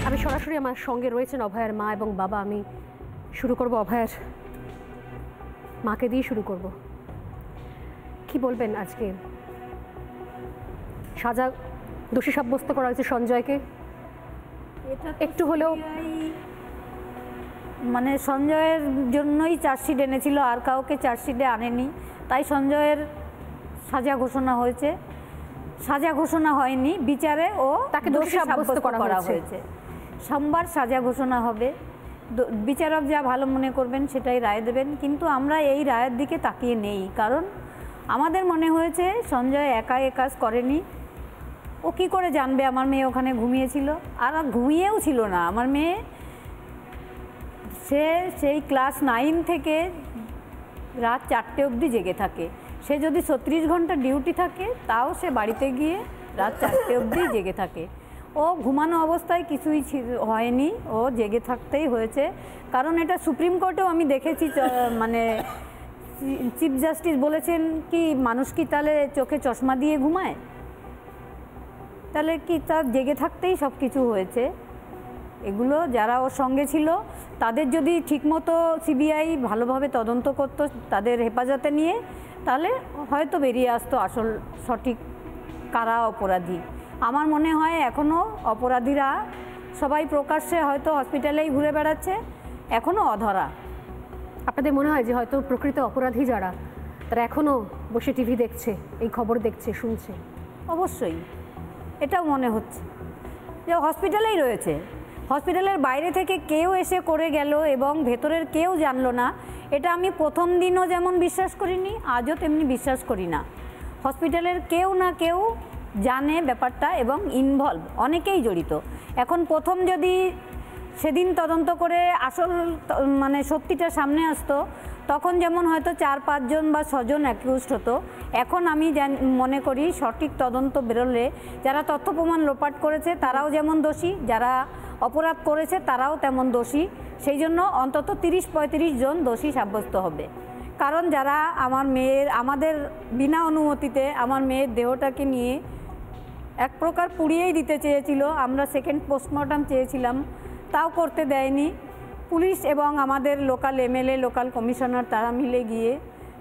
আমি সরাসরি আমার সঙ্গে রয়েছেন অভয়ার মা এবং বাবা। আমি শুরু করব অভয়ার মাকে দিয়ে শুরু করব। কি বলবেন আজকে সাজা দোষী সাব্যস্ত করা হয়েছে সঞ্জয়কে, এটা একটু হলেও মানে সঞ্জয়ের জন্যই চার্জশিট এনেছিল, আর কাউকে চার্জশিটে আনেনি, তাই সঞ্জয়ের সাজা ঘোষণা হয়েছে। সাজা ঘোষণা হয়নি, বিচারে ও তাকে দোষী সাব্যস্ত করা হয়েছে। সোমবার সাজা ঘোষণা হবে, বিচারক যা ভালো মনে করবেন সেটাই রায় দেবেন। কিন্তু আমরা এই রায়ের দিকে তাকিয়ে নেই, কারণ আমাদের মনে হয়েছে সঞ্জয় একা এ কাজ করেনি। ও কী করে জানবে আমার মেয়ে ওখানে ঘুমিয়েছিল? আর ঘুমিয়েও ছিল না আমার মেয়ে, সেই ক্লাস 9 থেকে রাত 4টে অবধি জেগে থাকে। সে যদি 36 ঘন্টা ডিউটি থাকে তাও সে বাড়িতে গিয়ে রাত 4টে অবধি জেগে থাকে। ও ঘুমানো অবস্থায় কিছুই হয়নি, ও জেগে থাকতেই হয়েছে। কারণ এটা সুপ্রিম কোর্টেও আমি দেখেছি, মানে চিফ জাস্টিস বলেছেন কি মানুষ কি তাহলে চোখে চশমা দিয়ে ঘুমায়? তাহলে কি তার জেগে থাকতেই সব কিছু হয়েছে। এগুলো যারা ওর সঙ্গে ছিল তাদের যদি ঠিকমতো সিবিআই ভালোভাবে তদন্ত করতো তাদের হেফাজতে নিয়ে, তাহলে হয়তো বেরিয়ে আসতো আসল সঠিক কারা অপরাধী। আমার মনে হয় এখনও অপরাধীরা সবাই প্রকাশ্যে হয়তো হসপিটালেই ঘুরে বেড়াচ্ছে, এখনও অধরা। আপনাদের মনে হয় যে হয়তো প্রকৃত অপরাধী যারা তারা এখনও বসে টিভি দেখছে, এই খবর দেখছে, শুনছে? অবশ্যই এটাও মনে হচ্ছে যে হসপিটালেই রয়েছে। হসপিটালের বাইরে থেকে কেউ এসে করে গেল এবং ভেতরের কেউ জানলো না, এটা আমি প্রথম দিনও যেমন বিশ্বাস করিনি, আজও তেমনি বিশ্বাস করি না। হসপিটালের কেউ না কেউ জানে ব্যাপারটা এবং ইনভলভ, অনেকেই জড়িত। এখন প্রথম যদি সেদিন তদন্ত করে আসল মানে সত্যিটা সামনে আসতো, তখন যেমন হয়তো 4-5 জন বা 6 জন অ্যাকিউজড হতো। এখন আমি মনে করি সঠিক তদন্ত বেরোলে যারা তথ্য প্রমাণ লোপাট করেছে তারাও যেমন দোষী, যারা অপরাধ করেছে তারাও তেমন দোষী। সেই জন্য অন্তত 30-35 জন দোষী সাব্যস্ত হবে। কারণ যারা আমাদের বিনা অনুমতিতে আমার মেয়ের দেহটাকে নিয়ে এক প্রকার পুড়িয়েই দিতে চেয়েছিল, আমরা সেকেন্ড পোস্টমর্টম চেয়েছিলাম, তাও করতে দেয়নি পুলিশ এবং আমাদের লোকাল এমএলএ, লোকাল কমিশনার তারা মিলে গিয়ে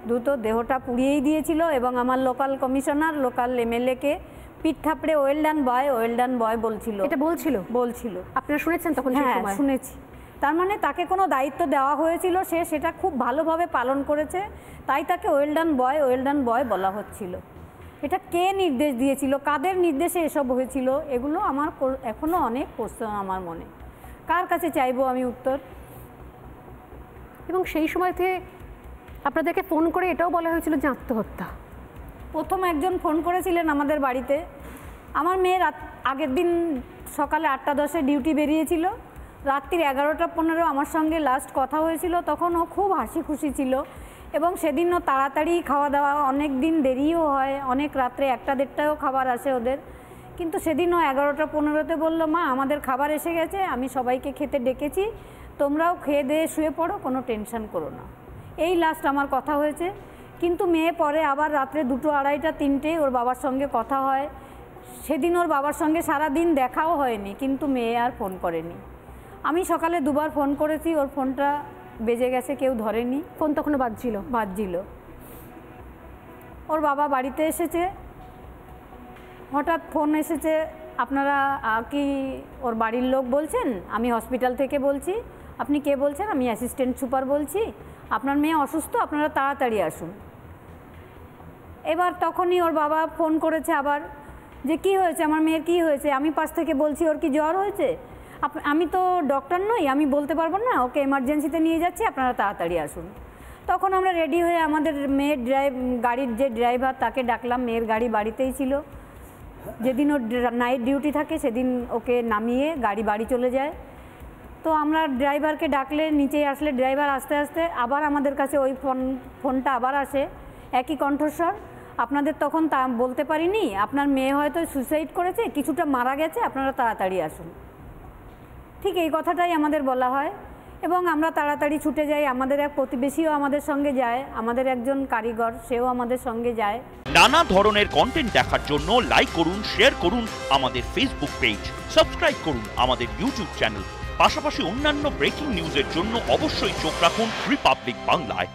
দ্রুত দেহটা পুড়িয়েই দিয়েছিল। এবং আমার লোকাল কমিশনার লোকাল এমএলএকে পিঠ থাপড়ে ওয়েল ডান বয় বলছিল। এটা বলছিল আপনারা শুনেছেন তখন? হ্যাঁ শুনেছি। তার মানে তাকে কোনো দায়িত্ব দেওয়া হয়েছিল, সে সেটা খুব ভালোভাবে পালন করেছে, তাই তাকে ওয়েল ডান বয় বলা হচ্ছিল। এটা কে নির্দেশ দিয়েছিল, কাদের নির্দেশে এসব হয়েছিল, এগুলো আমার এখনও অনেক প্রশ্ন আমার মনে। কার কাছে চাইবো আমি উত্তর? এবং সেই সময়তে আপনাদেরকে ফোন করে এটাও বলা হয়েছিল যে আত্মহত্যা। প্রথম একজন ফোন করেছিলেন আমাদের বাড়িতে। আমার মেয়ে আগের দিন সকালে 8টা 10-এ ডিউটি বেরিয়েছিল, রাত্রির 11টা 15 আমার সঙ্গে লাস্ট কথা হয়েছিল। তখন ও খুব হাসি খুশি ছিল এবং সেদিনও তাড়াতাড়ি খাওয়া দাওয়া, অনেক দিন দেরিও হয়, অনেক রাত্রে 1টা-1:30টায়ও খাবার আসে ওদের। কিন্তু সেদিনও 11টা 15-তে বললো, মা আমাদের খাবার এসে গেছে, আমি সবাইকে খেতে ডেকেছি, তোমরাও খেয়ে দিয়ে শুয়ে পড়ো, কোনো টেনশন করো না। এই লাস্ট আমার কথা হয়েছে। কিন্তু মেয়ে পরে আবার রাত্রে 2টো, 2:30, 3টে ওর বাবার সঙ্গে কথা হয়। সেদিন ওর বাবার সঙ্গে সারাদিন দেখাও হয়নি, কিন্তু মেয়ে আর ফোন করেনি। আমি সকালে 2বার ফোন করেছি, ওর ফোনটা বেজে গেছে, কেউ ধরেনি। ফোন তখনও বাজছিল। ওর বাবা বাড়িতে এসেছে, হঠাৎ ফোন এসেছে, আপনারা কি ওর বাড়ির লোক বলছেন? আমি হসপিটাল থেকে বলছি। আপনি কে বলছেন? আমি অ্যাসিস্ট্যান্ট সুপার বলছি, আপনার মেয়ে অসুস্থ, আপনারা তাড়াতাড়ি আসুন। এবার তখনই ওর বাবা ফোন করেছে আবার যে কি হয়েছে, আমার মেয়ের কি হয়েছে? আমি পাশ থেকে বলছি, ওর কি জ্বর হয়েছে? আমি তো ডক্টর নই, আমি বলতে পারবো না, ওকে এমার্জেন্সিতে নিয়ে যাচ্ছি, আপনারা তাড়াতাড়ি আসুন। তখন আমরা রেডি হয়ে আমাদের মেয়ের গাড়ির যে ড্রাইভার তাকে ডাকলাম। মেয়ের গাড়ি বাড়িতেই ছিল, যেদিন ওর নাইট ডিউটি থাকে সেদিন ওকে নামিয়ে গাড়ি বাড়ি চলে যায়। তো আমরা ড্রাইভারকে ডাকলে নিচে আসলে ড্রাইভার আস্তে আস্তে আবার আমাদের কাছে ওই ফোনটা আবার আসে, একই কণ্ঠস্বর, আপনাদের তখন তা বলতে পারিনি, আপনার মেয়ে হয়তো সুইসাইড করেছে, কিছুটা মারা গেছে, আপনারা তাড়াতাড়ি আসুন। ঠিক এই কথাটাই আমাদের বলা হয় এবং আমরা তাড়াতাড়ি ছুটে যাই। আমাদের এক প্রতিবেশীও আমাদের সঙ্গে যায়, আমাদের একজন কারিগর সেও আমাদের সঙ্গে যায়। নানা ধরনের কন্টেন্ট দেখার জন্য লাইক করুন, শেয়ার করুন আমাদের ফেসবুক পেজ, সাবস্ক্রাইব করুন আমাদের ইউটিউব চ্যানেল। পাশাপাশি অন্যান্য ব্রেকিং নিউজের জন্য অবশ্যই চোখ রাখুন রিপাবলিক বাংলায়।